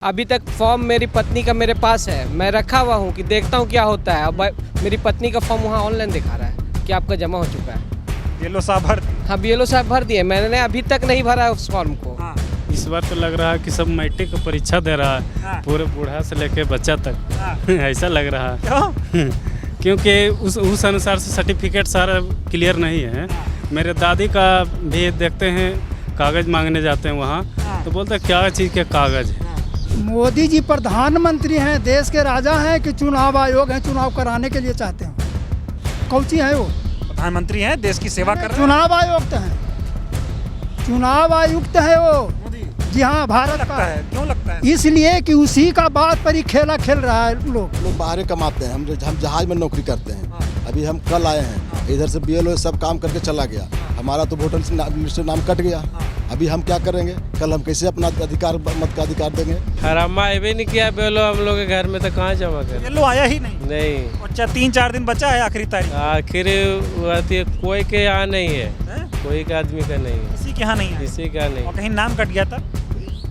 अभी तक फॉर्म मेरी पत्नी का मेरे पास है, मैं रखा हुआ हूँ कि देखता हूँ क्या होता है। अब मेरी पत्नी का फॉर्म वहाँ ऑनलाइन दिखा रहा है कि आपका जमा हो चुका है। BLO साहब भर दिए? हाँ, BLO साहब भर दिए, मैंने अभी तक नहीं भरा है उस फॉर्म को। हाँ। इस बार तो लग रहा है कि सब मैट्रिक की परीक्षा दे रहा है। हाँ। पूरे बूढ़ा से लेके बच्चा तक। हाँ। ऐसा लग रहा है क्यों? क्योंकि उस अनुसार से सर्टिफिकेट सारा क्लियर नहीं है। मेरे दादी का भी देखते हैं, कागज़ मांगने जाते हैं वहाँ, तो बोलते हैं क्या चीज़ के कागज़ है। मोदी जी प्रधानमंत्री हैं, देश के राजा हैं कि चुनाव आयोग है, चुनाव कराने के लिए चाहते हैं? कौची है वो? प्रधानमंत्री हैं, देश की सेवा कर रहे हैं। चुनाव आयुक्त हैं, चुनाव आयुक्त है वो। मोदी जी हाँ, भारत लगता का है, क्यों लगता है? इसलिए कि उसी का बात पर ही खेला खेल रहा है लोग बाहर कमाते हैं, हम जहाज में नौकरी करते हैं। अभी हम कल आए हैं, इधर से BLO सब काम करके चला गया, हमारा तो वोटर लिस्ट से नाम कट गया। अभी हम क्या करेंगे? कल हम कैसे अपना अधिकार, मत का अधिकार देंगे? हरामा भी नहीं किया BLO हम लोग के घर में, तो कहाँ जमा कर? BLO आया ही नहीं। नहीं, अच्छा 3-4 दिन बचा है आखिरी तारीख। आखिर कोई के यहाँ नहीं है, हैं? कोई के आदमी का नहीं है, किसी के यहाँ नहीं है। किसी का नहीं। और कहीं नाम कट गया था?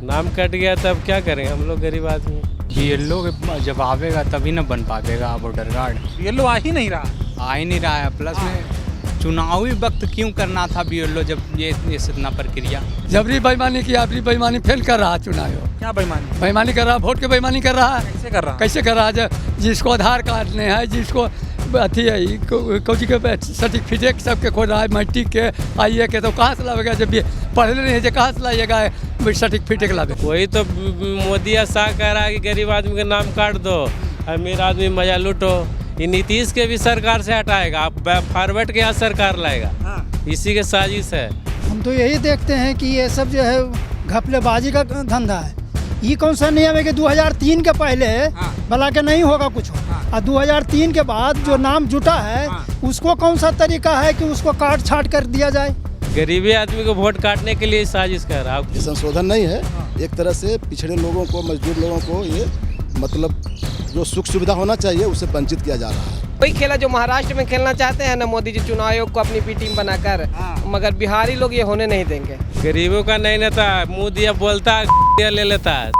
नाम कट गया तब क्या करेंगे हम लोग गरीब आदमी। BLO जब आवेगा तभी ना बन पाएगा वोटर कार्ड। BLO आ ही नहीं रहा। आ ही नहीं रहा है। प्लस में चुनावी वक्त क्यों करना था BLO जब ये इतना प्रक्रिया? जबरी बेईमानी की, आपरी बेईमानी फेल कर रहा है चुनाव। क्या बेईमानी? बेईमानी कर रहा है, वोट के बेईमानी कर रहा है। कैसे कर रहा? कैसे कर रहा है? जिसको आधार कार्ड नहीं है, जिसको अथी है कोची के सर्टिफिकेट सबके खोज रहा है, मैट्रिक के आइए के, तो कहाँ से लाएगा? जब ये पढ़ले नहीं है जो कहाँ से लाइएगा सर्टिफिकेट लावे? वही तो मोदी या शाह कह रहा है कि गरीब आदमी का नाम काट दो, अमीर आदमी मजा लूटो। ये नीतीश के भी सरकार से हटाएगा, आप फॉरवर्ड के यहाँ सरकार लाएगा। हाँ। इसी के साजिश है। हम तो यही देखते हैं कि ये सब जो है घपलेबाजी का धंधा है। ये कौन सा नियम है कि 2003 के पहले भला के नहीं होगा कुछ, और 2003 के बाद जो नाम जुटा है उसको कौन सा तरीका है कि उसको काट छाट कर दिया जाए? गरीबी आदमी को वोट काटने के लिए साजिश कर रहा है। ये संशोधन नहीं है, एक तरह से पिछड़े लोगों को, मजदूर लोगों को ये मतलब जो सुख सुविधा होना चाहिए उससे वंचित किया जा रहा है। वही खेला जो महाराष्ट्र में खेलना चाहते हैं ना मोदी जी, चुनाव आयोग को अपनी टीम बनाकर, मगर बिहारी लोग ये होने नहीं देंगे। गरीबों का नहीं नेता मुँह दिया बोलता है, ले लेता है,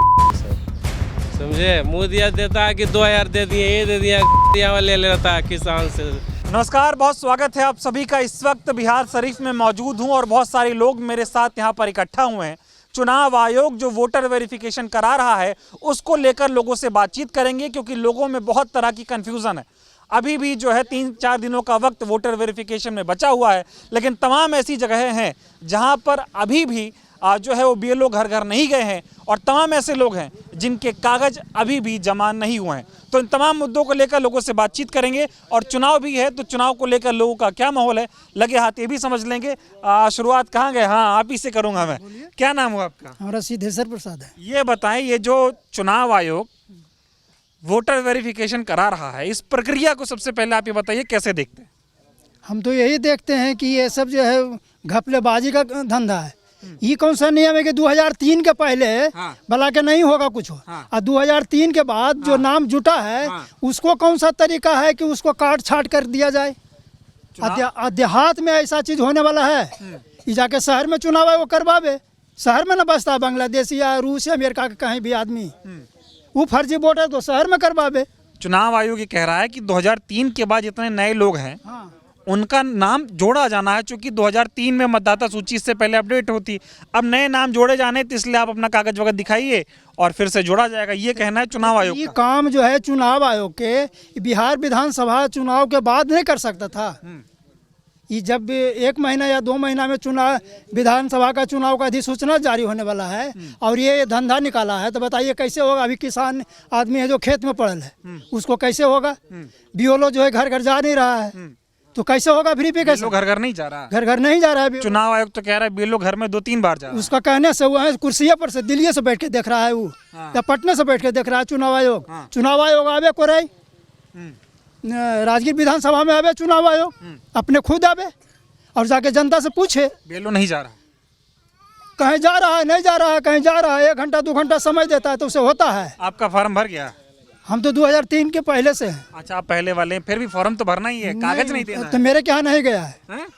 समझे? मुँह दिया देता है कि 2000 दे दिए, ये दे दिया, ले लेता है किसान से। नमस्कार, बहुत स्वागत है आप सभी का। इस वक्त बिहार शरीफ में मौजूद हूं और बहुत सारे लोग मेरे साथ यहां पर इकट्ठा हुए हैं। चुनाव आयोग जो वोटर वेरिफिकेशन करा रहा है उसको लेकर लोगों से बातचीत करेंगे, क्योंकि लोगों में बहुत तरह की कन्फ्यूज़न है। अभी भी जो है 3-4 दिनों का वक्त वोटर वेरिफिकेशन में बचा हुआ है, लेकिन तमाम ऐसी जगहें हैं जहां पर अभी भी जो है वो BLO घर घर नहीं गए हैं, और तमाम ऐसे लोग हैं जिनके कागज़ अभी भी जमा नहीं हुए हैं। तो इन तमाम मुद्दों को लेकर लोगों से बातचीत करेंगे, और चुनाव भी है तो चुनाव को लेकर लोगों का क्या माहौल है, लगे हाथ ये भी समझ लेंगे। शुरुआत कहाँ गए? हाँ, आप ही से करूँगा मैं। क्या नाम हुआ आपका? हमारा सिद्धेश्वर प्रसाद है। ये बताएं, ये जो चुनाव आयोग वोटर वेरिफिकेशन करा रहा है, इस प्रक्रिया को सबसे पहले आप ये बताइए कैसे देखते हैं? हम तो यही देखते हैं कि ये सब जो है घपलेबाजी का धंधा है। ये कौन सा नियम है कि 2003 के पहले भला के नहीं होगा कुछ, और 2003 के बाद जो नाम जुटा है उसको कौन सा तरीका है कि उसको काट छाट कर दिया जाए? देहात में ऐसा चीज होने वाला है, ये जाके शहर में चुनाव है वो करवावे। शहर में ना बसता बांग्लादेश या रूस या अमेरिका का कहीं भी आदमी, वो फर्जी वोट है तो शहर में करवावे। चुनाव आयोग ये कह रहा है कि 2003 के बाद जितने नए लोग हैं उनका नाम जोड़ा जाना है, क्योंकि 2003 में मतदाता सूची से पहले अपडेट होती। अब नए नाम जोड़े जाने, तो इसलिए आप अपना कागज वगैरह दिखाइए और फिर से जोड़ा जाएगा, ये कहना है चुनाव आयोग का। ये काम जो है चुनाव आयोग के बिहार विधानसभा चुनाव के बाद नहीं कर सकता था। ये जब 1 महीना या 2 महीना में चुनाव, विधानसभा का चुनाव का अधिसूचना जारी होने वाला है, और ये धंधा निकाला है, तो बताइए कैसे होगा? अभी किसान आदमी है जो खेत में पड़ल है, उसको कैसे होगा? BLO जो है घर घर जा नहीं रहा है, तो कैसे होगा वेरिफिकेशन? घर घर नहीं जा रहा, घर घर नहीं जा रहा है। चुनाव आयोग तो कह रहा है BLO घर में 2-3 बार जा रहा है। उसका कहने से वो है कुर्सिया पर से दिल्ली से बैठ के देख रहा है वो, या पटना से बैठ के देख रहा है चुनाव आयोग। चुनाव आयोग आवे को रही, राजगीर विधानसभा में आवे चुनाव आयोग, अपने खुद आवे और जाके जनता से पूछे। BLO नहीं जा रहा, कहीं जा रहा है, नहीं जा रहा है, कहीं जा रहा है, 1 घंटा 2 घंटा समय देता है तो उसे होता है। आपका फॉर्म भर गया? हम तो 2003 के पहले से हैं। अच्छा, आप पहले वाले हैं, फिर भी फॉर्म तो भरना ही है, कागज नहीं देना तो है। मेरे क्या नहीं गया है,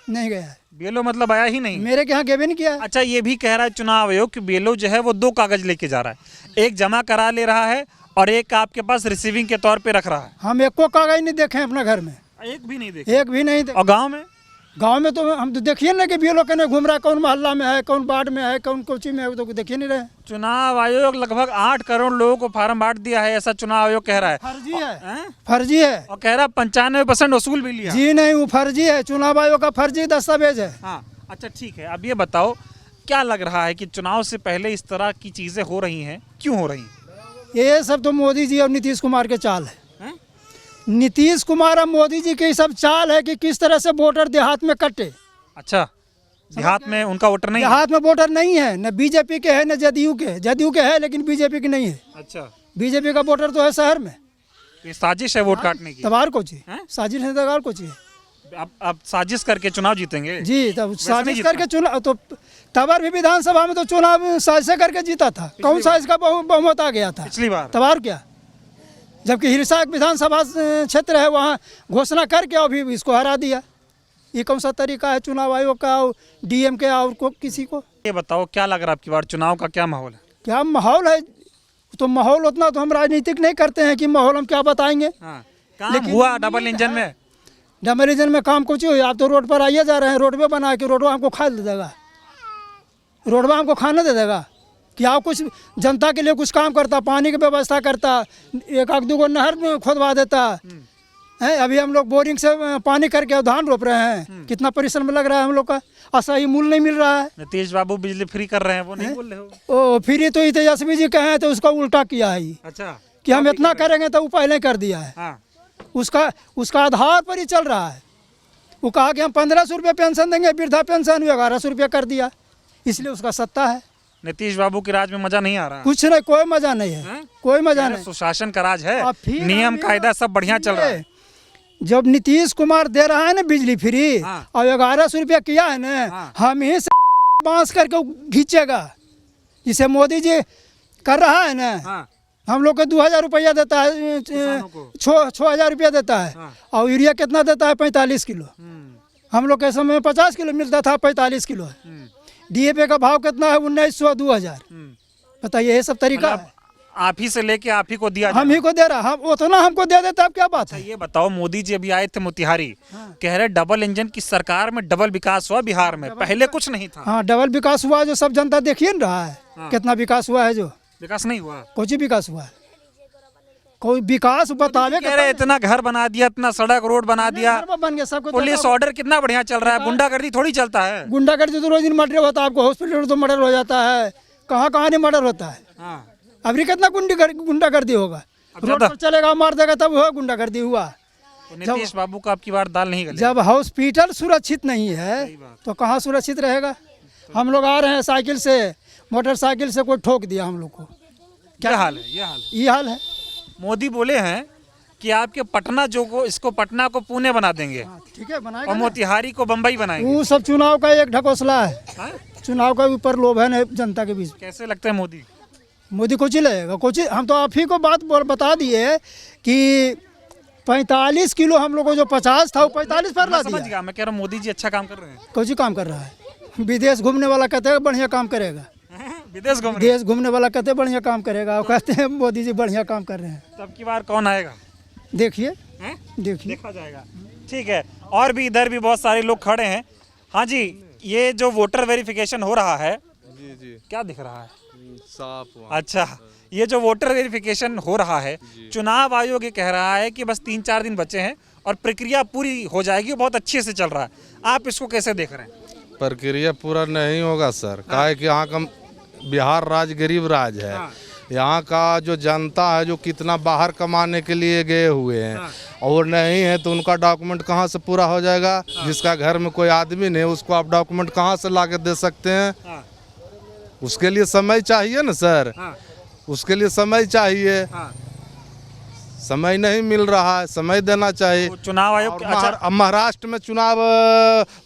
नहीं गया है। बीएलओ मतलब आया ही नहीं। मेरे के यहाँ गेबे नहीं किया है। अच्छा, ये भी कह रहा है चुनाव आयोग कि बीएलओ जो है वो 2 कागज लेके जा रहा है, एक जमा करा ले रहा है और एक आपके पास रिसीविंग के तौर पे रख रहा है। हम एक को कागज नहीं देखे हैं अपने घर में, एक भी नहीं देखे। एक भी नहीं और गांव में गांव में तो हम तो देखिए ना कि बीएलओ कने घूम रहा है, कौन मोहल्ला में है, कौन वार्ड में है, कौन कोची में है, वो तो देखिए नहीं रहे। चुनाव आयोग लगभग 8 करोड़ लोगों को फार्म बांट दिया है, ऐसा चुनाव आयोग कह रहा है। फर्जी है, हैं? फर्जी है और कह रहा है 95% वसूल भी लिया। जी नहीं, वो फर्जी है, चुनाव आयोग का फर्जी दस्तावेज है। हाँ, अच्छा ठीक है। अब ये बताओ, क्या लग रहा है कि चुनाव से पहले इस तरह की चीजें हो रही हैं, क्यों हो रही हैं? ये सब तो मोदी जी और नीतीश कुमार के चाल है। हैं? नीतीश कुमार और मोदी जी की सब चाल है कि किस तरह से वोटर देहात में कटे। अच्छा, देहात में उनका वोटर नहीं है? देहात में वोटर नहीं है, न बीजेपी के है न जदयू के। जदयू के है लेकिन बीजेपी के नहीं है। अच्छा, बीजेपी का वोटर तो है शहर में। ये साजिश है वोट काटने की। तबार को चाहिए, हैं? साजिश है, तबार को चाहिए अब साजिश करके चुनाव जीतेंगे? जी। तब वैसे साजिश नहीं करके चुनाव तो तबार भी विधानसभा में तो चुनाव साजिश करके जीता था। कौन सा इसका बहुमत आ गया था पिछली बार। तबार क्या, जबकि हिरसा विधानसभा क्षेत्र है, वहाँ घोषणा करके अभी इसको हरा दिया। ये कौन सा तरीका है चुनाव आयोग का और डीएम के और को किसी को? ये बताओ, क्या लग रहा है आपकी बार चुनाव का क्या माहौल है? क्या माहौल है? तो माहौल उतना तो हम राजनीतिक नहीं करते हैं कि माहौल हम क्या बताएंगे। हाँ, काम हुआ डबल इंजन में? डबल इंजन में काम कुछ हुआ? आप तो रोड पर आइए जा रहे हैं, रोडवे बना के रोडवा हमको खा दे देगा, रोडवा हमको खाने दे देगा। कि आप कुछ जनता के लिए कुछ काम करता, पानी की व्यवस्था करता, एक आध 2 नहर खोदवा देता है। अभी हम लोग बोरिंग से पानी करके धान रोप रहे हैं, कितना परिश्रम लग रहा है हम लोग का, और सही मूल्य नहीं मिल रहा है। नीतीश बाबू बिजली फ्री कर रहे हैं, वो नहीं बोल रहे हो? ओ फिर तो ये तेजस्वी जी कहे तो उसका उल्टा किया है अच्छा, कि हम इतना करेंगे तो वो पहले कर दिया है। हाँ, उसका आधार पर ही चल रहा है। वो कहा कि हम 1500 रुपये पेंशन देंगे, वृद्धा पेंशन 1100 रुपये कर दिया, इसलिए उसका सत्ता है। नीतीश बाबू के राज में मजा नहीं आ रहा? कुछ नहीं, कोई मजा नहीं है, हैं? कोई मजा नहीं। सुशासन का राज है, अब फिर नियम कायदा सब बढ़िया चल रहा है। जब नीतीश कुमार दे रहा है ना बिजली फ्री, हाँ। और 1100 रुपया किया है ना, हाँ। हम ही से बांस करके घींचेगा, जिसे मोदी जी कर रहा है ना। हाँ, हम लोग को 2000 रुपया देता है, किसानों को। 6000 रुपया देता है। हाँ। और यूरिया कितना देता है? 45 किलो। हम लोग के समय में 50 किलो मिलता था, 45 किलो है। डीएपी का भाव कितना है? 1900 2000। बताइए, ये सब तरीका है? आप ही से लेके आप ही को दिया हम ही को दे रहा, हम उतना हमको दे देता, अब क्या बात है? ये बताओ, मोदी जी अभी आए थे मोतिहारी, कह रहे डबल इंजन की सरकार में डबल विकास हुआ बिहार में, पहले कुछ नहीं था। हाँ, डबल विकास हुआ, जो सब जनता देखिए ना रहा है कितना विकास हुआ है। जो विकास नहीं हुआ, कोई विकास हुआ है? कोई विकास बतावे? कह रहे इतना घर बना दिया, इतना सड़क रोड बना दिया, बन गया सब कुछ। पुलिस ऑर्डर कितना बढ़िया चल रहा है, गुंडागर्दी थोड़ी चलता है। गुंडागर्दी तो रोज दिन मर्डर होता है, आपको हॉस्पिटल तो मर्डर हो जाता है, कहाँ नहीं मर्डर होता है। हाँ, अभी कितना गुंडागर्दी होगा? रोड पर चलेगा मार देगा तब हुआ गुंडागर्दी हुआ। तो नीतीश बाबू का आपकी बार दाल नहीं गली? जब हॉस्पिटल सुरक्षित नहीं है तो कहाँ सुरक्षित रहेगा? हम लोग आ रहे हैं साइकिल से, मोटरसाइकिल से कोई ठोक दिया हम लोग को, क्या हाल है? ये हाल है। मोदी बोले हैं कि आपके पटना जो को इसको पटना को पुणे बना देंगे, ठीक है, बनाएगा और ना। मोतिहारी को बम्बई बनाएंगे। वो सब चुनाव का एक ढकोसला है। हाँ? चुनाव के ऊपर लोभ है ना जनता के बीच। कैसे लगता है मोदी? मोदी कुछ ही लगेगा, कुछ हम तो आप ही को बात बता दिए कि 45 किलो हम लोग को जो 50 था वो 45 पर ला समझ दिया। गया, मैं कह रहा हूँ मोदी जी अच्छा काम कर रहे हैं। कुछ ही काम कर रहा है। विदेश घूमने वाला कहते हैं बढ़िया काम करेगा, विदेश घूम रहे देश घूमने वाला कहते हैं बढ़िया काम करेगा, और कहते हैं मोदी जी बढ़िया काम कर रहे हैं। हैं। तब की बार कौन आएगा? देखिए हैं? देखिए, देखा जाएगा। ठीक है, और भी इधर भी बहुत सारे लोग खड़े हैं। हाँ जी, ये जो वोटर वेरिफिकेशन हो रहा है, जी जी, क्या दिख रहा है? साफ हुआ। अच्छा, ये जो वोटर वेरिफिकेशन हो रहा है, चुनाव आयोग ये कह रहा है कि बस 3-4 दिन बचे हैं और प्रक्रिया पूरी हो जाएगी, बहुत अच्छे से चल रहा है। आप इसको कैसे देख रहे हैं? प्रक्रिया पूरा नहीं होगा सर, काहे है कि यहाँ का बिहार राज्य गरीब राज्य है। यहाँ का जो जनता है जो कितना बाहर कमाने के लिए गए हुए हैं और नहीं है तो उनका डॉक्यूमेंट कहाँ से पूरा हो जाएगा? जिसका घर में कोई आदमी नहीं उसको आप डॉक्यूमेंट कहाँ से ला के दे सकते हैं? उसके लिए समय चाहिए ना सर, उसके लिए समय चाहिए। समय नहीं मिल रहा है, समय देना चाहिए। तो चुनाव आयोग अब महाराष्ट्र में चुनाव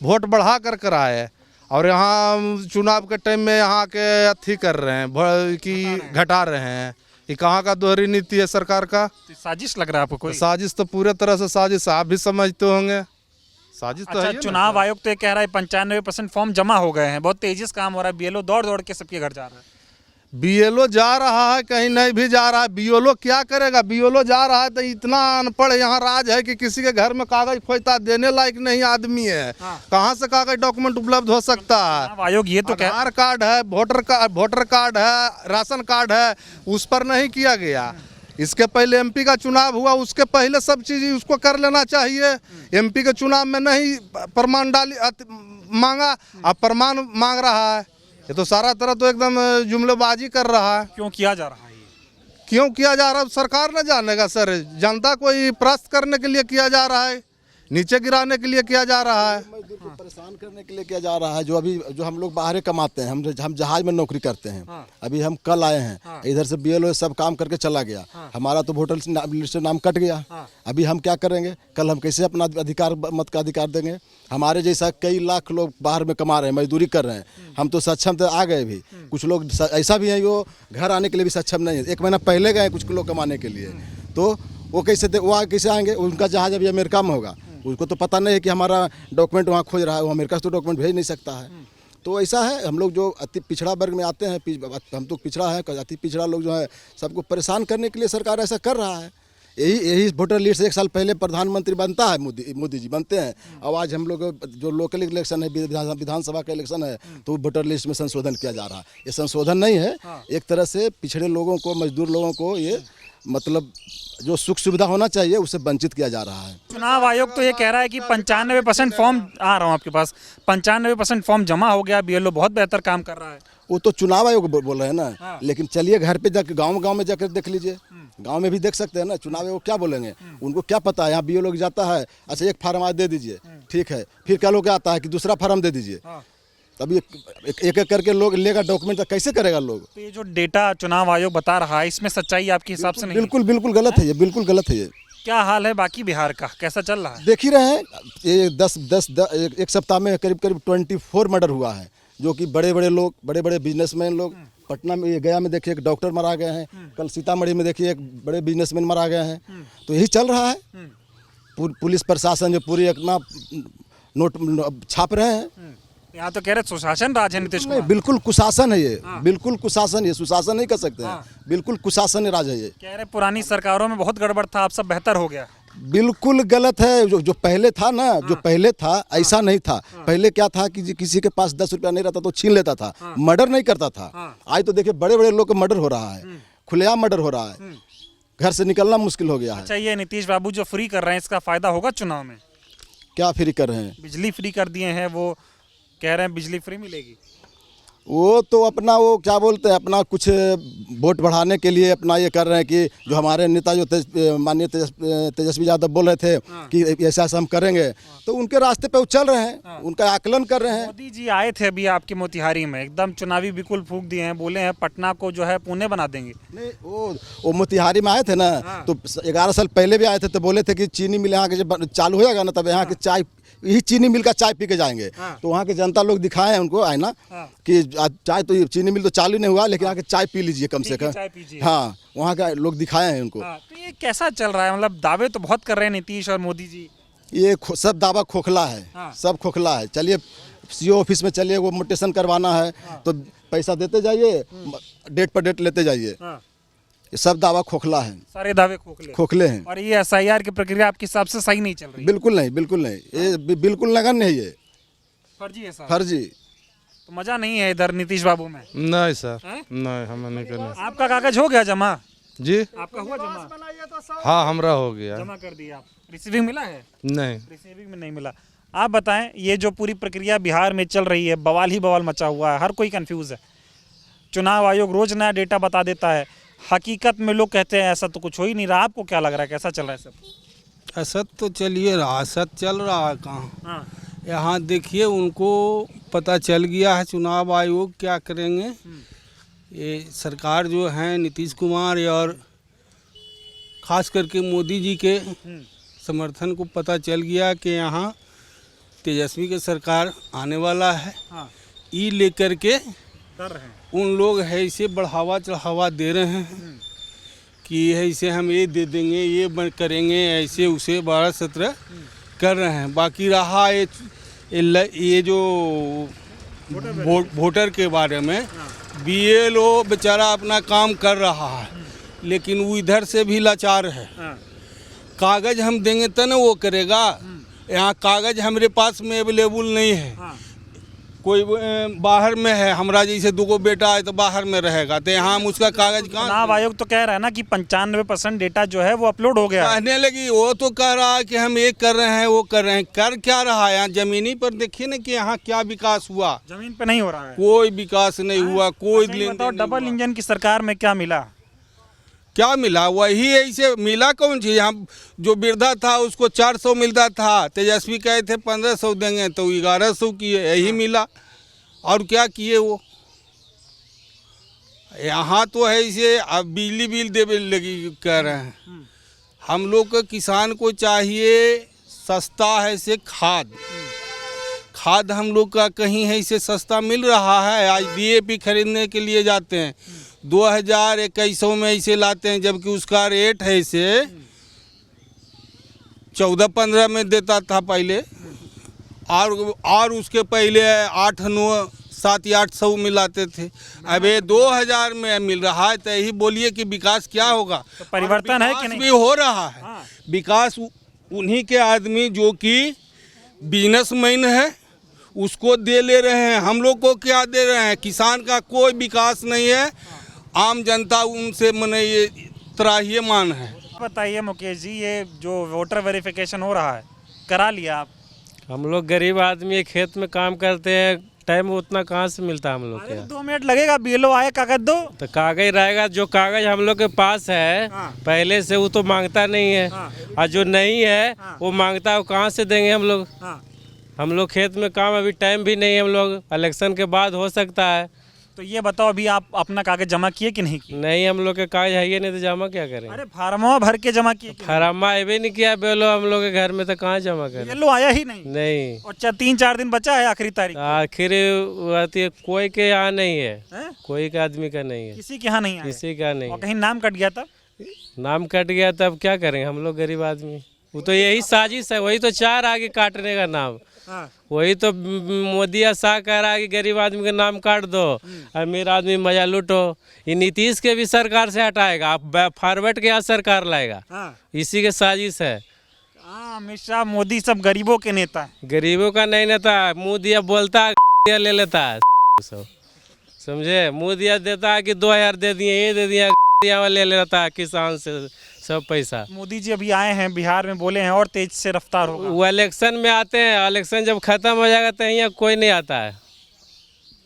वोट बढ़ा कर कराए और यहाँ चुनाव के टाइम में यहाँ के अथी कर रहे हैं कि घटा रहे हैं। ये कहाँ का दोहरी नीति है सरकार का? साजिश लग रहा है आपको? कोई साजिश तो पूरे तरह से साजिश, आप भी समझते होंगे। साजिश तो अच्छा, है ही ना चुनाव सर। आयोग तो ये कह रहा है 95% फॉर्म जमा हो गए हैं, बहुत तेजी से काम हो रहा है, बीएलओ दौड़ दौड़ के सबके घर जा रहा है। बीएलओ जा रहा है, कहीं नहीं भी जा रहा है। बीएलओ क्या करेगा? बीएलओ जा रहा है तो इतना अनपढ़ यहाँ राज है कि किसी के घर में कागज खोजता देने लायक नहीं आदमी है। कहाँ से कागज डॉक्यूमेंट उपलब्ध हो सकता है? चुनाव आयोग ये तो कह आधार कार्ड है, वोटर कार्ड है, राशन कार्ड है, उस पर नहीं किया गया। इसके पहले एमपी का चुनाव हुआ, उसके पहले सब चीज़ उसको कर लेना चाहिए। एमपी के चुनाव में नहीं प्रमाण मांगा, अब प्रमाण मांग रहा है। ये तो सारा तरह तो एकदम जुमलेबाजी कर रहा है। क्यों किया जा रहा है ये? क्यों किया जा रहा है सरकार न जानेगा सर। जनता को ही प्रस्त करने के लिए किया जा रहा है, नीचे गिराने के लिए किया जा रहा है, मजदूर को परेशान करने के लिए किया जा रहा है। जो हम लोग बाहर कमाते हैं, हम जहाज में नौकरी करते हैं। अभी हम कल आए हैं, इधर से बीएलओ सब काम करके चला गया। हमारा तो वोटर लिस्ट से नाम कट गया। अभी हम क्या करेंगे? कल हम कैसे अपना अधिकार, मत का अधिकार देंगे? हमारे जैसा कई लाख लोग बाहर में कमा रहे हैं, मजदूरी कर रहे हैं। हम तो सक्षम तो आ गए भी, कुछ लोग ऐसा भी हैं जो घर आने के लिए भी सक्षम नहीं है। 1 महीना पहले गए कुछ लोग कमाने के लिए, तो वो कैसे आएंगे? उनका जहाज अभी अमेरिका में होगा, उसको तो पता नहीं है कि हमारा डॉक्यूमेंट वहाँ खोज रहा है। वो अमेरिका से तो डॉक्यूमेंट भेज नहीं सकता है। तो ऐसा है, हम लोग जो अति पिछड़ा वर्ग में आते हैं, हम तो पिछड़ा है, अति पिछड़ा लोग जो है सबको परेशान करने के लिए सरकार ऐसा कर रहा है। यही वोटर लिस्ट से 1 साल पहले प्रधानमंत्री बनता है, मोदी जी बनते हैं। और आज हम लोग जो लोकल इलेक्शन है, विधानसभा का इलेक्शन है, तो वोटर लिस्ट में संशोधन किया जा रहा है। ये संशोधन नहीं है, एक तरह से पिछड़े लोगों को, मजदूर लोगों को ये मतलब जो सुख सुविधा होना चाहिए उससे वंचित किया जा रहा है। चुनाव आयोग तो ये कह रहा है कि 95% फॉर्म, आ रहा हूँ आपके पास, 95% फॉर्म जमा हो गया, बीएलओ बहुत बेहतर काम कर रहा है। वो तो चुनाव आयोग बोल रहे हैं ना। लेकिन चलिए घर पे जाकर गांव में जाकर देख लीजिए, गांव में भी देख सकते हैं ना। चुनाव आयोग क्या बोलेंगे? उनको क्या पता है? यहाँ बीएलओ लोग जाता है, अच्छा एक फार्म आज दे दीजिए, ठीक है, फिर क्या लोग आता है कि दूसरा फार्म दे दीजिए। तभी एक करके लोग लेगा डॉक्यूमेंट, कैसे करेगा लोग? तो ये जो डेटा चुनाव आयोग बता रहा है, इसमें सच्चाई आपके हिसाब से नहीं? बिल्कुल गलत है ये, बिल्कुल गलत है ये। क्या हाल है बाकी बिहार का, कैसा चल रहा है? देख ही रहे हैं, ये एक सप्ताह में करीब 24 मर्डर हुआ है, जो कि बड़े बड़े लोग, बड़े बड़े बिजनेसमैन लोग। पटना में, गया में देखिए एक डॉक्टर मारा गए हैं, कल सीतामढ़ी में देखिए एक बड़े बिजनेसमैन मारा गए हैं। तो यही चल रहा है। पुलिस प्रशासन जो पूरी अपना नोट छाप रहे हैं। यहाँ तो कह रहे सुशासन राज है नीतीश नहीं, कुमार। बिल्कुल कुशासन है ये, बिल्कुल कुशासन है। सुशासन नहीं कर सकते हैं, बिल्कुल कुशासन राज है ये। कह रहे पुरानी सरकारों में बहुत गड़बड़ था, अब सब बेहतर हो गया। बिल्कुल गलत है। जो पहले था ना, जो पहले था ऐसा नहीं था। पहले क्या था कि किसी के पास 10 रुपया नहीं रहता तो छीन लेता था, मर्डर नहीं करता था। आज तो देखिए बड़े बड़े लोग का मर्डर हो रहा है, खुलेआम मर्डर हो रहा है, घर से निकलना मुश्किल हो गया है। अच्छा, ये नीतीश बाबू जो फ्री कर रहे हैं, इसका फायदा होगा चुनाव में? क्या फ्री कर रहे हैं? बिजली फ्री कर दिए हैं, वो कह रहे हैं बिजली फ्री मिलेगी। वो तो अपना वो क्या बोलते हैं, अपना कुछ वोट बढ़ाने के लिए अपना ये कर रहे हैं कि जो हमारे नेता जो माननीय तेजस्वी यादव बोल रहे थे कि ऐसा ऐसा हम करेंगे, तो उनके रास्ते पे वो चल रहे हैं, उनका आकलन कर रहे हैं। मोदी जी आए थे अभी आपके मोतिहारी में, एकदम चुनावी बिल्कुल फूंक दिए हैं, बोले हैं पटना को जो है पुणे बना देंगे। नहीं, वो मोतिहारी में आए थे ना, तो 11 साल पहले भी आए थे, तो बोले थे कि चीनी मिल यहाँ के जब चालू हो जाएगा ना, तब यहाँ की चाय, यही चीनी मिल का चाय पी के जाएंगे। तो वहाँ के जनता लोग दिखाए हैं उनको आईना कि चाय तो चीनी मिल तो चालू नहीं हुआ, लेकिन यहाँ के चाय पी लीजिए कम से कम। हाँ, वहाँ का लोग दिखाए हैं उनको। तो ये कैसा चल रहा है? मतलब दावे तो बहुत कर रहे हैं नीतीश और मोदी जी। ये सब दावा खोखला है, सब खोखला है। चलिए सीओ ऑफिस में चलिए, वो म्यूटेशन करवाना है तो पैसा देते जाइए, डेट पर डेट लेते जाइए। ये सब दावा खोखला है, सारे दावे खोखले हैं। और ये एसआईआर की प्रक्रिया आपके हिसाब से सही नहीं चल रही? बिल्कुल नहीं, बिल्कुल नहीं, ये बिल्कुल नगण्य है, ये फर्जी है सर, फर्जी। तो मजा नहीं है इधर नीतीश बाबू में? नहीं सर, नहीं, हमें नहीं करना। आपका कागज हो गया जमा? जी, आपका हुआ जमा? हाँ, हमरा हो गया। जमा कर दिया आप? रिसीविंग मिला है? नहीं, रिसीविंग में नहीं मिला। आप बताएं, ये जो पूरी प्रक्रिया बिहार में चल रही है, बवाल ही बवाल मचा हुआ है, हर कोई कंफ्यूज है। चुनाव आयोग रोज नया डेटा बता देता है, हकीकत में लोग कहते हैं ऐसा तो कुछ हो ही नहीं रहा। आपको क्या लग रहा है, कैसा चल रहा है सब? असत तो चलिए रहा, असत चल रहा है कहाँ। यहाँ देखिए, उनको पता चल गया है चुनाव आयोग क्या करेंगे। ये सरकार जो है नीतीश कुमार और ख़ास करके मोदी जी के समर्थन को पता चल गया कि यहाँ तेजस्वी की सरकार आने वाला है। ये लेकर के कर रहे हैं उन लोग है इसे बढ़ावा चढ़ावा दे रहे हैं कि ऐसे हम ये दे देंगे, ये करेंगे, ऐसे उसे 12-17 कर रहे हैं। बाकी रहा ये जो वोटर के बारे में, बीएलओ बेचारा अपना काम कर रहा है, लेकिन वो इधर से भी लाचार है। कागज हम देंगे तो ना वो करेगा। यहाँ कागज हमारे पास में अवेलेबल नहीं है। कोई बाहर में है, हमारा जैसे 2 बेटा है तो बाहर में रहेगा, तो यहाँ हम उसका कागज कहाँ। चुनाव आयोग तो कह रहा है ना कि 95% डेटा जो है वो अपलोड हो गया है। कहने लगी, वो तो कह रहा है कि हम ये कर रहे हैं वो कर रहे हैं। कर क्या रहा है? यहाँ जमीनी पर देखिए ना कि यहाँ क्या विकास हुआ। जमीन पे नहीं हो रहा है, कोई विकास नहीं हुआ, कोई अच्छा, ये लेन बताओ देन नहीं डबल हुआ। इंजन की सरकार में क्या मिला? क्या मिला? वही ऐसे मिला। कौन चीज़? हम जो वृद्धा था उसको 400 मिलता था, तेजस्वी कहे थे 1500 देंगे, तो 1100 किए, यही मिला। और क्या किए वो? यहाँ तो है इसे अब बिजली बिल देने लगी कह रहे हैं। हम लोग को किसान को चाहिए सस्ता है से खाद हम लोग का कहीं है इसे सस्ता मिल रहा है। आज डीएपी खरीदने के लिए जाते हैं 2021 में इसे लाते हैं, जबकि उसका रेट है इसे 14-15 में देता था पहले, और उसके पहले 8-9-7-800 मिलाते थे। अब ये 2000 में मिल रहा है, तो यही बोलिए कि विकास क्या होगा? तो परिवर्तन है कि नहीं? भी हो रहा है। विकास उन्हीं के आदमी जो कि बिजनेसमैन है उसको दे ले रहे हैं। हम लोग को क्या दे रहे हैं? किसान का कोई विकास नहीं है। आम जनता उनसे मने ये त्राहिये मान है। बताइए मुकेश जी, ये जो वोटर वेरिफिकेशन हो रहा है, करा लिया आप? हम लोग गरीब आदमी खेत में काम करते हैं, टाइम उतना कहाँ से मिलता है हम लोग अरे के? 2 मिनट लगेगा, बीएलओ आए, कागज दो। तो कागज रहेगा, जो कागज हम लोग के पास है पहले से वो तो मांगता नहीं है, और जो नहीं है वो मांगता है, वो कहाँ से देंगे हम लोग? हम लोग खेत में काम, अभी टाइम भी नहीं है, हम लोग इलेक्शन के बाद हो सकता है। तो ये बताओ, अभी आप अपना कागज जमा किए कि नहीं किए? नहीं, हम लोग के कागज है ही नहीं, तो जमा क्या करें? अरे फार्मो भर के जमा किए? फरामा अभी नहीं किया बेलो हम लोग के घर में, तो कहाँ जमा करें? बीएलओ आया ही नहीं? नहीं, और 3-4 दिन बचा है आखिरी तारीख। आखिर आती है, कोई के यहाँ नहीं है, हैं? कोई के आदमी का नहीं है, किसी के यहाँ नहीं आया? किसी का नहीं और है। कहीं नाम कट गया तब? नाम कट गया तब क्या करेंगे हम लोग गरीब आदमी? वो तो यही साजिश है, वही तो चार आगे काटने का नाम। वही तो मोदी शाह कह रहा है कि गरीब आदमी का नाम काट दो, अमीर आदमी मजा लूटो। ये नीतीश के भी सरकार से हटाएगा, आप फॉरवर्ड के यहाँ सरकार लाएगा, इसी के साजिश है। अमित शाह मोदी सब गरीबों के नेता हैं। गरीबों का नहीं नेता, मुँह दिया बोलता है, ले लेता है सब, समझे? मुँह दिया देता है कि 2000 दे दिए, ये दे दिया, ले लेता है किसान से सब पैसा। मोदी जी अभी आए हैं बिहार में, बोले हैं और तेज से रफ्तार होगा। वो इलेक्शन में आते हैं, इलेक्शन जब खत्म हो जाएगा तो यहाँ कोई नहीं आता है।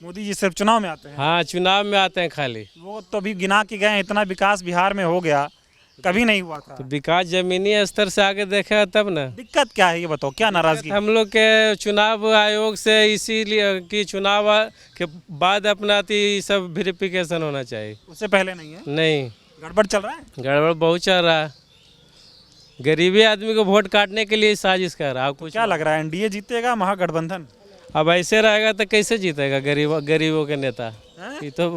मोदी जी सिर्फ चुनाव में आते हैं? हाँ, चुनाव में आते हैं खाली। वो तो अभी गिना के गए, इतना विकास बिहार में हो गया, कभी नहीं हुआ था। तो विकास जमीनी स्तर से आगे देखेगा तब ना। दिक्कत क्या है ये बताओ, क्या नाराजगी? हम लोग के चुनाव आयोग से इसीलिए कि चुनाव के बाद अपना सब वेरिफिकेशन होना चाहिए, उससे पहले नहीं है? नहीं, गड़बड़ चल रहा है? गड़बड़ बहुत चल रहा है। गरीबी आदमी को वोट काटने के लिए साजिश कर रहा है। कुछ क्या लग रहा है, एनडीए जीतेगा, महागठबंधन? अब ऐसे रहेगा तो कैसे जीतेगा गरीबों के नेता? ये तो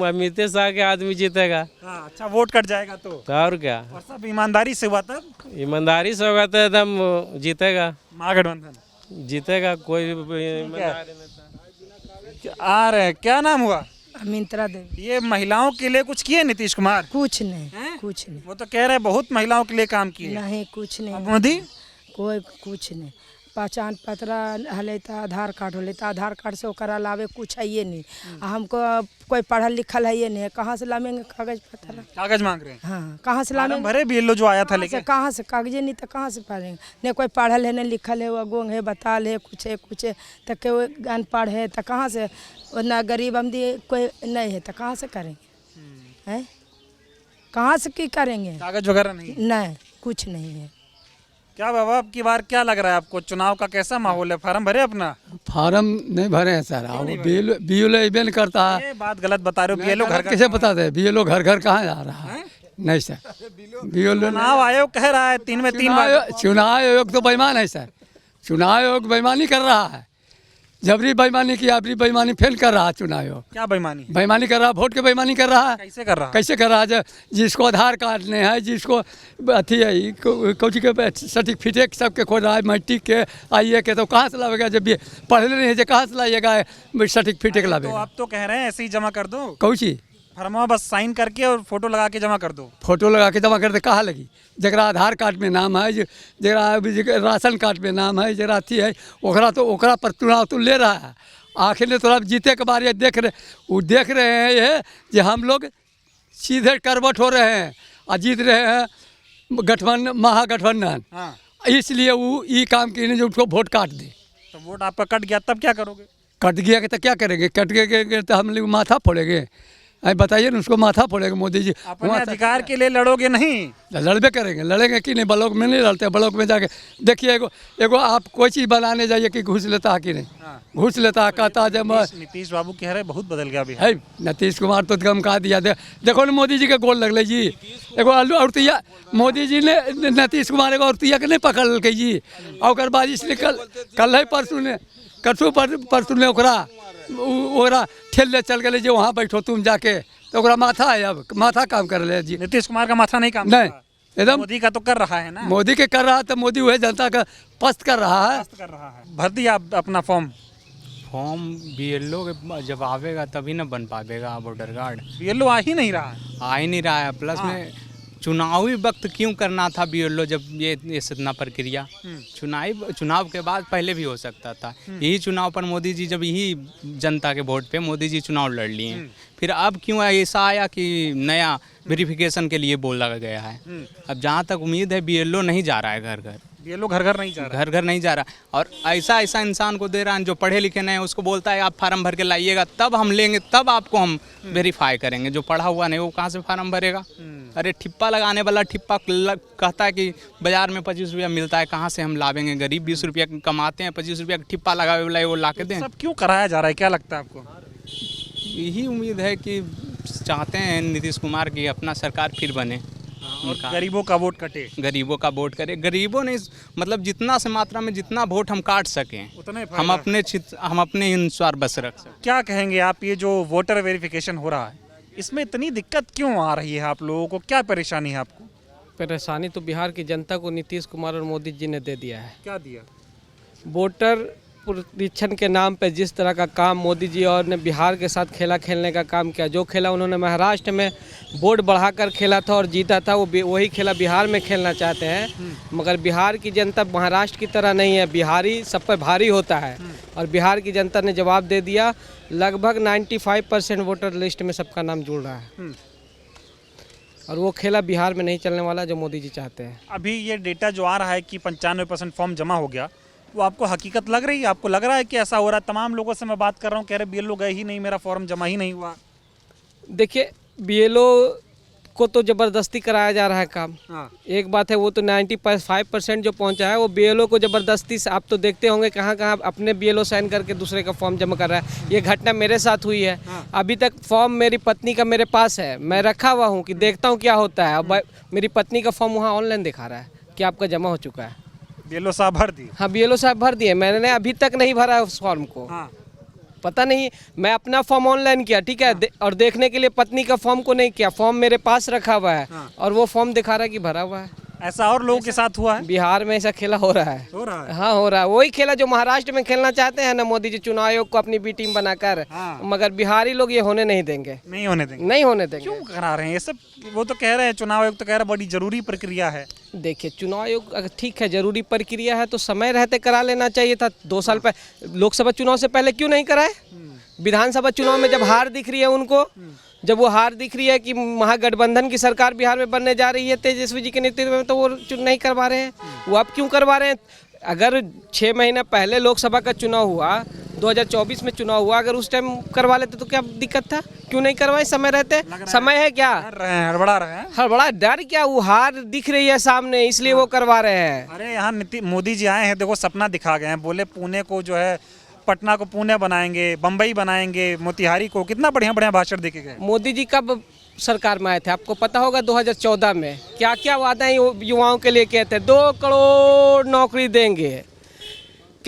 अमित शाह के आदमी जीतेगा। अच्छा, वोट कट जाएगा तो और क्या? और सब ईमानदारी से हुआ तब? ईमानदारी से होगा तो एकदम जीतेगा, महागठबंधन जीतेगा। कोई ईमानदारी नेता आ रहे हैं। क्या नाम हुआ? मिंत्रा देवी। ये महिलाओं के लिए कुछ किए नीतीश कुमार? कुछ नहीं, कुछ नहीं। वो तो कह रहे हैं बहुत महिलाओं के लिए काम किए। नहीं, कुछ नहीं। मोदी कोई कुछ नहीं। पहचान पत्र हले तो आधार कार्ड होले तो आधार कार्ड से ओकर अलावे कुछ है ये नहीं। हमको कोई पढ़ल लिखल है ये नहीं, कहाँ से लावेंगे कागज पत्र? कागज मांग रहे हैं? हाँ, कहाँ से लावेंगे? भरे बीएलओ जो आया था लेके, कहाँ से कागजे नहीं तो कहाँ से पढ़ेंगे? नहीं कोई पढ़ल है, नहीं लिखल है, वो गोंग है, बताल है, कुछ है तो कोई अनपढ़ है तो कहाँ से? ना गरीब आदमी कोई नहीं है तो कहाँ से करेंगे? हैं, कहाँ से की करेंगे? कागज वगैरह नहीं? नहीं, कुछ नहीं है। क्या बाबा, अब की बार क्या लग रहा है आपको? चुनाव का कैसा माहौल है? फार्म भरे अपना? फार्म नहीं भरे हैं सर, बीएलओ इवेंट नहीं करता है। ये बात गलत बता रहे हो। बीएलओ घर कैसे बता दे? बीएलओ घर घर कहाँ जा रहा है? नहीं सर, बीएलओ चुनाव आयोग कह रहा है 3 में 3 बार। चुनाव आयोग तो बेईमान है सर, चुनाव आयोग बेईमानी कर रहा है। जबरी बेईमानी की आपरी बेईमानी फेल कर रहा है चुनाव आयोग। क्या बेईमानी है? बेईमानी कर रहा है, वोट के बेईमानी कर रहा है। कैसे कर रहा है? कैसे कर रहा है? जिसको आधार कार्ड नहीं है, जिसको अथी है कोची के सर्टिफिकेट सबके खोज रहा है, मैट्रिक के आइए के, तो कहाँ से लाएगा? जब ये पढ़ले नहीं है कहाँ से लाइएगा सर्टिफिकेट तो लाएगा? आप तो कह रहे हैं ऐसे ही जमा कर दो, कौची फर्मा बस साइन करके और फोटो लगा के जमा कर दो। फोटो लगा के जमा कर दे, कहाँ लगी? जरा आधार कार्ड में नाम है, जरा राशन कार्ड में नाम है, जरा अथी है, ओकरा पर चुनाव तो ले रहा है। आखिर ने थोड़ा जीते के बारे देख रहे हैं ये जो हम लोग सीधे करवट हो रहे हैं और जीत रहे हैं गठबंधन, महागठबंधन। इसलिए वो ये काम किए जो उसको वोट काट दे। तो वोट आपका कट गया तब क्या करोगे? कट गया तो क्या करेंगे? कट गए तो हम लोग माथा फोड़ेंगे। अरे बताइए ना, उसको माथा फोड़ेगा मोदी जी। अपने अधिकार के लिए लड़ोगे नहीं? लड़बे करेंगे, लड़ेंगे कि नहीं? ब्लॉक में नहीं लड़ते, ब्लॉक में जाके देखिए एगो आप कोई चीज़ बनाने जाइए कि घूस लेता है कि नहीं? घूस लेता है, कहता है जब नीतीश बाबू कह रहे बहुत बदल गया बिहार। है नीतीश कुमार तो गम कहा दिया। देखो ना मोदी जी के गोल लगले जी, एगो आलू औरतिया मोदी जी ने नीतीश कुमार एगो औरतिया के नहीं पकड़ लगे जी, और बारिश ने कल है परसों ने ओकरा ठेल ले चल गए जो वहाँ बैठो तुम जाके, तो ओकरा माथा है, अब माथा काम कर ले जी। नीतीश कुमार का माथा नहीं काम नहीं, एकदम मोदी का तो कर रहा है ना। मोदी के कर रहा है तो मोदी वह जनता का पस्त कर रहा है। भर दिया अपना फॉर्म? बीएलओ जब आवेगा तभी ना बन पाएगा वोटर कार्ड। बीएलओ आ ही नहीं रहा है। आ ही नहीं रहा है, प्लस में चुनावी वक्त क्यों करना था बीएलओ जब ये इतना प्रक्रिया? चुनाव के बाद पहले भी हो सकता था। यही चुनाव पर मोदी जी जब यही जनता के वोट पे मोदी जी चुनाव लड़ लिए, फिर अब क्यों ऐसा आया कि नया वेरिफिकेशन के लिए बोला गया है? अब जहाँ तक उम्मीद है बीएलओ नहीं जा रहा है घर घर, बीएलओ घर घर नहीं जा रहा, घर घर नहीं जा रहा, और ऐसा इंसान को दे रहा है जो पढ़े लिखे नहीं है, उसको बोलता है आप फार्म भर के लाइएगा तब हम लेंगे, तब आपको हम वेरीफाई करेंगे। जो पढ़ा हुआ नहीं वो कहाँ से फार्म भरेगा? अरे ठिप्पा लगाने वाला ठिप्पा कहता है कि बाजार में 25 रुपया मिलता है, कहाँ से हम लावेंगे? गरीब 20 रुपया कमाते हैं, 25 रुपया ठिप्पा लगावे वाला वो ला के दें। सब क्यों कराया जा रहा है, क्या लगता है आपको? यही उम्मीद है कि चाहते हैं नीतीश कुमार की अपना सरकार फिर बने और गरीबों का वोट कटे, गरीबों का वोट करे। गरीबों ने मतलब जितना से मात्रा में जितना वोट हम काट सकें उतने हम अपने अनुसार बस रख सकें। क्या कहेंगे आप, ये जो वोटर वेरिफिकेशन हो रहा है इसमें इतनी दिक्कत क्यों आ रही है आप लोगों को? क्या परेशानी है आपको? परेशानी तो बिहार की जनता को नीतीश कुमार और मोदी जी ने दे दिया है। क्या दिया? वोटर परीक्षण के नाम पे जिस तरह का काम मोदी जी और ने बिहार के साथ खेला खेलने का काम किया, जो खेला उन्होंने महाराष्ट्र में वोट बढ़ाकर खेला था और जीता था, वो वही खेला बिहार में खेलना चाहते हैं। मगर बिहार की जनता महाराष्ट्र की तरह नहीं है, बिहारी सब पर भारी होता है और बिहार की जनता ने जवाब दे दिया। लगभग 95% वोटर लिस्ट में सबका नाम जुड़ रहा है और वो खेला बिहार में नहीं चलने वाला जो मोदी जी चाहते हैं। अभी ये डेटा जो आ रहा है कि 95% फॉर्म जमा हो गया, वो आपको हकीकत लग रही है? आपको लग रहा है कि ऐसा हो रहा है? तमाम लोगों से मैं बात कर रहा हूँ, कह रहे बीएलओ गए ही नहीं, मेरा फॉर्म जमा ही नहीं हुआ। देखिए बीएलओ को तो ज़बरदस्ती कराया जा रहा है काम। एक बात है, वो तो 95% जो पहुंचा है वो बीएलओ को ज़बरदस्ती से, आप तो देखते होंगे कहाँ कहाँ अपने बीएलओ साइन करके दूसरे का फॉर्म जमा कर रहा है। ये घटना मेरे साथ हुई है। अभी तक फॉर्म मेरी पत्नी का मेरे पास है, मैं रखा हुआ हूँ कि देखता हूँ क्या होता है। अब मेरी पत्नी का फॉर्म वहाँ ऑनलाइन दिखा रहा है कि आपका जमा हो चुका है। बीएलओ साहब भर दिए? हाँ बीएलओ साहब भर दिए, मैंने अभी तक नहीं भरा है उस फॉर्म को। पता नहीं, मैं अपना फॉर्म ऑनलाइन किया, ठीक है, और देखने के लिए पत्नी का फॉर्म को नहीं किया। फॉर्म मेरे पास रखा हुआ है और वो फॉर्म दिखा रहा है कि भरा हुआ है। ऐसा और लोगों के साथ हुआ है? बिहार में ऐसा खेला हो रहा है। हो रहा है? हाँ हो रहा है, वही खेला जो महाराष्ट्र में खेलना चाहते हैं ना मोदी जी, चुनाव आयोग को अपनी बी टीम बनाकर। मगर बिहारी लोग ये होने नहीं देंगे, नहीं होने देंगे, नहीं होने देंगे। क्यों करा रहे हैं ये सब? वो तो कह रहे हैं, चुनाव आयोग तो कह रहा है बड़ी जरूरी प्रक्रिया है। देखिए चुनाव आयोग अगर ठीक है जरूरी प्रक्रिया है तो समय रहते करा लेना चाहिए था। 2 साल पहले लोकसभा चुनाव से पहले क्यों नहीं कराए? विधानसभा चुनाव में जब हार दिख रही है उनको, जब वो हार दिख रही है कि महागठबंधन की सरकार बिहार में बनने जा रही है तेजस्वी जी के नेतृत्व में, तो वो नहीं करवा रहे हैं। वो अब क्यों करवा रहे हैं? अगर 6 महीना पहले लोकसभा का चुनाव हुआ, 2024 में चुनाव हुआ, अगर उस टाइम करवा लेते तो क्या दिक्कत था? क्यों नहीं करवाए समय रहते? समय है क्या? हड़बड़ा रहे हैं। हड़बड़ा डर क्या? वो हार दिख रही है सामने, इसलिए वो करवा रहे हैं। अरे यहाँ मोदी जी आए हैं, देखो सपना दिखा गए हैं, बोले पुणे को जो है, पटना को पुणे बनाएंगे, बम्बई बनाएंगे, मोतिहारी को, कितना बढ़िया बढ़िया भाषण देके गए। मोदी जी कब सरकार में आए थे आपको पता होगा? 2014 में क्या क्या वादा युवाओं के लिए किए थे? 2 करोड़ नौकरी देंगे,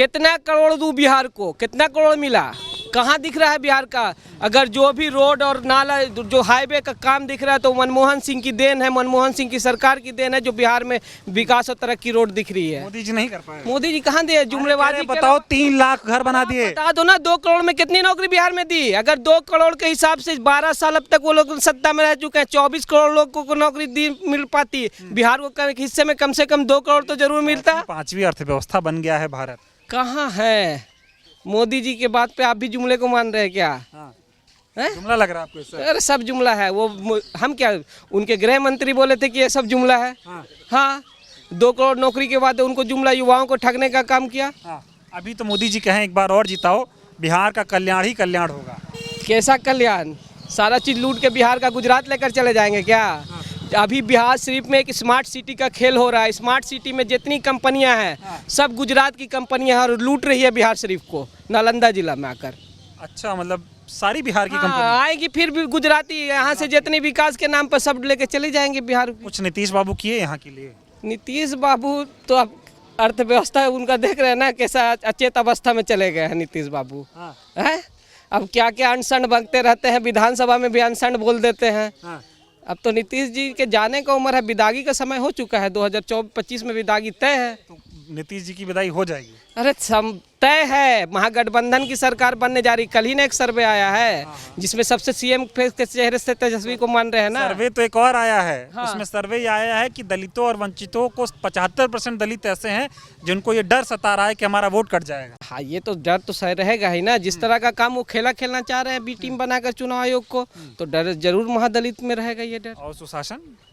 कितना करोड़ दूं बिहार को, कितना करोड़ मिला, कहाँ दिख रहा है बिहार का? अगर जो भी रोड और नाला जो हाईवे का काम दिख रहा है तो मनमोहन सिंह की देन है, मनमोहन सिंह की सरकार की देन है जो बिहार में विकास और तरक्की रोड दिख रही है। मोदी जी नहीं कर पाए। मोदी जी कहाँ दिए? जुमलेबाजी बताओ, 3 लाख घर बना दिए। बता दो ना, 2 करोड़ में कितनी नौकरी बिहार में दी? अगर 2 करोड़ के हिसाब से 12 साल अब तक वो लोग सत्ता में रह चुके हैं, 24 करोड़ लोगों को नौकरी दी मिल पाती, बिहार को हिस्से में कम से कम 2 करोड़ तो जरूर मिलता। 5वीं अर्थव्यवस्था बन गया है भारत। कहाँ है? मोदी जी के बात पे आप भी जुमले को मान रहे हैं क्या? जुमला लग रहा है आपको इससे? अरे सब जुमला है। वो हम क्या, उनके गृह मंत्री बोले थे कि ये सब जुमला है। हाँ, 2 करोड़ नौकरी के बाद उनको जुमला, युवाओं को ठगने का काम किया। अभी तो मोदी जी कहें एक बार और जिताओ, बिहार का कल्याण ही कल्याण होगा। कैसा कल्याण? सारा चीज लूट के बिहार का गुजरात लेकर चले जाएंगे क्या? अभी बिहार शरीफ में एक स्मार्ट सिटी का खेल हो रहा है। स्मार्ट सिटी में जितनी कंपनियां हैं सब गुजरात की कंपनियां हैं और लूट रही है बिहार शरीफ को नालंदा जिला में आकर। अच्छा, मतलब सारी बिहार की कंपनी आएगी, फिर भी गुजराती यहाँ से जितने विकास के नाम पर सब लेके चले जाएंगे बिहार। कुछ नीतीश बाबू किए यहाँ के लिए? नीतीश बाबू तो अब अर्थव्यवस्था उनका देख रहे हैं ना, कैसा अचेत अवस्था में चले गए हैं नीतीश बाबू। है अब क्या क्या अनशन बगते रहते हैं, विधानसभा में भी अनशन बोल देते हैं। अब तो नीतीश जी के जाने का उम्र है, विदागी का समय हो चुका है। 2024-25 में विदागी तय है। तो नीतीश जी की विदाई हो जाएगी? अरे तय है, महागठबंधन की सरकार बनने जा रही। कल ही ने एक सर्वे आया है जिसमें सबसे सीएम के चेहरे से तेजस्वी को मान रहे हैं ना। सर्वे तो एक और आया है। उसमें सर्वे ये आया है कि दलितों और वंचितों को 75% दलित ऐसे हैं जिनको ये डर सता रहा है कि हमारा वोट कट जाएगा। हाँ, ये तो डर तो सही रहेगा ही ना। जिस तरह का काम वो खेलना चाह रहे हैं बी टीम बनाकर चुनाव आयोग को, तो डर जरूर महादलित में रहेगा ये डर। और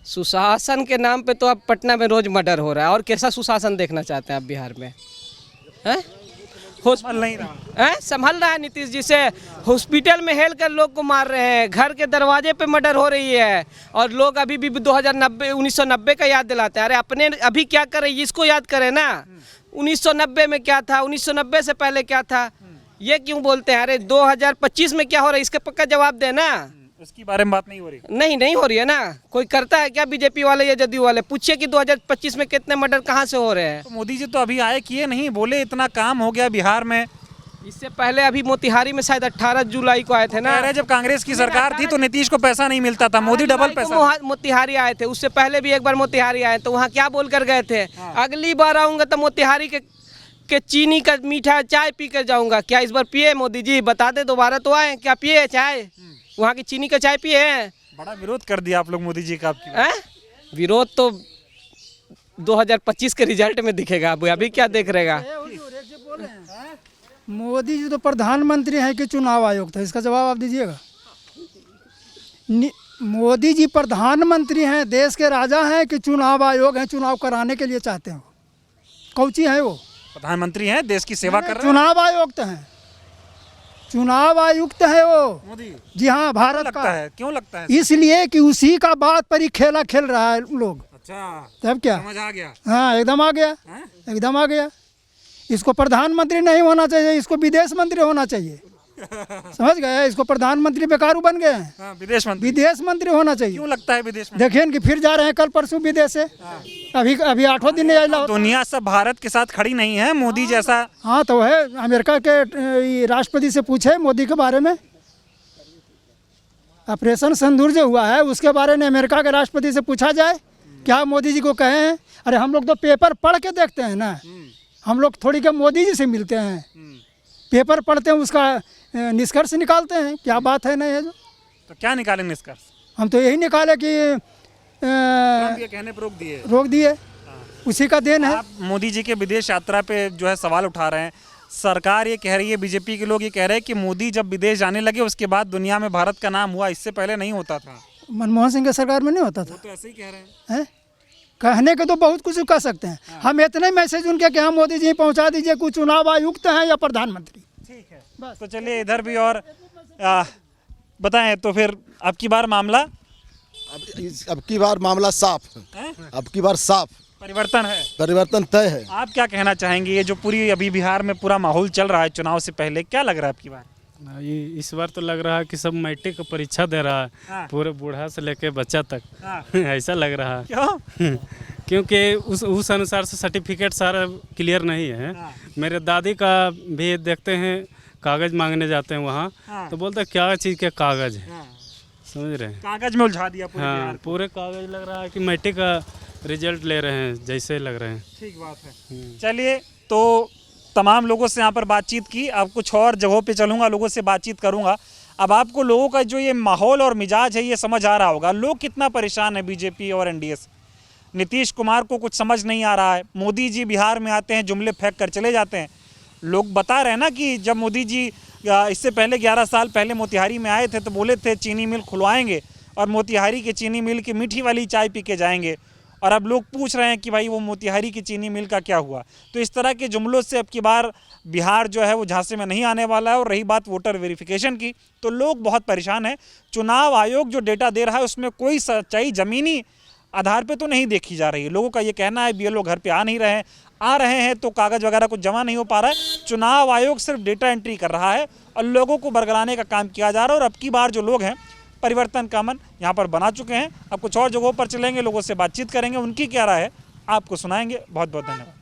सुशासन के नाम पे तो अब पटना में रोज मर्डर हो रहा है। और कैसा सुशासन देखना चाहते हैं आप बिहार में? हैं? संभल रहा है नीतीश जी से। हॉस्पिटल में हेल कर लोग को मार रहे हैं, घर के दरवाजे पे मर्डर हो रही है और लोग अभी भी 1990 का याद दिलाते हैं। अरे अपने अभी क्या कर रहे हैं इसको याद करें ना। 1990 में क्या था, 1990 से पहले क्या था, ये क्यों बोलते हैं? अरे 2025 में क्या हो रहा है इसका पक्का जवाब देना। उसकी बारे में बात नहीं हो रही? नहीं हो रही है ना। कोई करता है क्या बीजेपी वाले या जदयू वाले? पूछिए कि 2025 में कितने मर्डर कहाँ से हो रहे हैं। तो मोदी जी तो अभी आए, किए नहीं, बोले इतना काम हो गया बिहार में। इससे पहले अभी मोतिहारी में शायद 18 जुलाई को आए थे ना। अरे जब कांग्रेस की सरकार थी तो नीतीश को पैसा नहीं मिलता था, मोदी डबल पैसा। मोतिहारी आए थे, उससे पहले भी एक बार मोतिहारी आए तो वहाँ क्या बोल कर गए थे? अगली बार आऊंगा तो मोतिहारी के चीनी का मीठा चाय पी कर जाऊंगा। क्या इस बार पिए मोदी जी? बता दे, दोबारा तो आए। क्या पिए चाय? वहाँ की चीनी का चाय पिए हैं? बड़ा विरोध कर दिया आप लोग मोदी जी का। विरोध तो 2025 के रिजल्ट में दिखेगा। अभी क्या देख रहेगा? मोदी जी तो प्रधानमंत्री हैं कि चुनाव आयोग था? इसका जवाब आप दीजिएगा। मोदी जी प्रधानमंत्री हैं, देश के राजा हैं कि चुनाव आयोग हैं, चुनाव कराने के लिए चाहते हैं? कौची है वो? प्रधानमंत्री हैं, देश की सेवा कर रहे हैं। चुनाव आयुक्त हैं, चुनाव आयुक्त है वो मोदी जी। हाँ, भारत लगता का है। क्यों लगता है? इसलिए कि उसी का बात पर ही खेला खेल रहा है लोग। अच्छा, तब क्या समझ आ गया? हाँ, एकदम आ गया, एकदम आ गया। इसको प्रधानमंत्री नहीं होना चाहिए, इसको विदेश मंत्री होना चाहिए। समझ गए? इसको प्रधानमंत्री बेकारू बन गए हैं। विदेश मंत्री होना चाहिए। क्यों लगता है विदेश मंत्री? देखिए कि फिर जा रहे हैं कल परसों विदेश से। अभी 8 दिन नहीं आया। दुनिया सब भारत के साथ खड़ी नहीं है मोदी जैसा। हाँ, तो है। अमेरिका के राष्ट्रपति से पूछे मोदी के बारे में। ऑपरेशन सिंदूर जो हुआ है उसके बारे में अमेरिका के राष्ट्रपति से पूछा जाए, क्या मोदी जी को कहे हैं? अरे हम लोग तो पेपर पढ़ के देखते हैं ना, हम लोग थोड़ी के मोदी जी से मिलते हैं। पेपर पढ़ते हैं, उसका निष्कर्ष निकालते हैं क्या बात है नहीं है जो। तो क्या निकालेंगे निष्कर्ष? हम तो यही निकाले कि कहने पर रोक दिए, उसी का देन है। आप मोदी जी के विदेश यात्रा पे जो है सवाल उठा रहे हैं। सरकार ये कह रही है, बीजेपी के लोग ये कह रहे हैं कि मोदी जब विदेश जाने लगे उसके बाद दुनिया में भारत का नाम हुआ, इससे पहले नहीं होता था। मनमोहन सिंह के सरकार में नहीं होता था। वो तो ऐसे ही कह रहे हैं। कहने के तो बहुत कुछ कह सकते हैं। हम इतने मैसेज उनके कि हम मोदी जी पहुंचा दीजिए, कुछ चुनाव आयुक्त हैं या प्रधानमंत्री। ठीक है, तो चलिए इधर भी और बताएं। तो फिर अब की बार मामला साफ, अब की बार साफ परिवर्तन है, परिवर्तन तय है। आप क्या कहना चाहेंगे? ये जो पूरी अभी बिहार में पूरा माहौल चल रहा है चुनाव से पहले, क्या लग रहा है आपकी बार? इस बार तो लग रहा है कि सब मैट्रिक का परीक्षा दे रहा है। पूरे बूढ़ा से लेके बच्चा तक। ऐसा लग रहा है। क्यों? क्योंकि उस अनुसार से सर्टिफिकेट सारा क्लियर नहीं है। मेरे दादी का भी देखते हैं, कागज़ मांगने जाते हैं वहाँ, तो बोलते हैं क्या चीज़ के कागज़ है, समझ रहे हैं। कागज में उलझा दिया पूरे बिहार हाँ, को। पूरे कागज़ लग रहा है कि मैट्रिक का रिजल्ट ले रहे हैं जैसे लग रहे हैं। ठीक बात है। चलिए, तो तमाम लोगों से यहाँ पर बातचीत की। अब कुछ और जगहों पे चलूँगा, लोगों से बातचीत करूँगा। अब आपको लोगों का जो ये माहौल और मिजाज है ये समझ आ रहा होगा, लोग कितना परेशान है बीजेपी और एनडीए से। नीतीश कुमार को कुछ समझ नहीं आ रहा है। मोदी जी बिहार में आते हैं, जुमले फेंक कर चले जाते हैं। लोग बता रहे हैं ना कि जब मोदी जी इससे पहले 11 साल पहले मोतिहारी में आए थे तो बोले थे चीनी मिल खुलवाएंगे और मोतिहारी के चीनी मिल की मीठी वाली चाय पी के जाएंगे, और अब लोग पूछ रहे हैं कि भाई वो मोतिहारी की चीनी मिल का क्या हुआ। तो इस तरह के जुमलों से अब की बार बिहार जो है वो झांसे में नहीं आने वाला है। और रही बात वोटर वेरिफिकेशन की, तो लोग बहुत परेशान हैं। चुनाव आयोग जो डेटा दे रहा है उसमें कोई सच्चाई ज़मीनी आधार पे तो नहीं देखी जा रही है। लोगों का ये कहना है बीएलओ घर पे आ नहीं रहे हैं, आ रहे हैं तो कागज़ वगैरह कुछ जमा नहीं हो पा रहा है। चुनाव आयोग सिर्फ डेटा एंट्री कर रहा है और लोगों को बरगलाने का काम किया जा रहा है। और अब की बार जो लोग हैं परिवर्तन का मन यहाँ पर बना चुके हैं। अब कुछ और जगहों पर चलेंगे, लोगों से बातचीत करेंगे, उनकी क्या राय है आपको सुनाएंगे। बहुत बहुत धन्यवाद।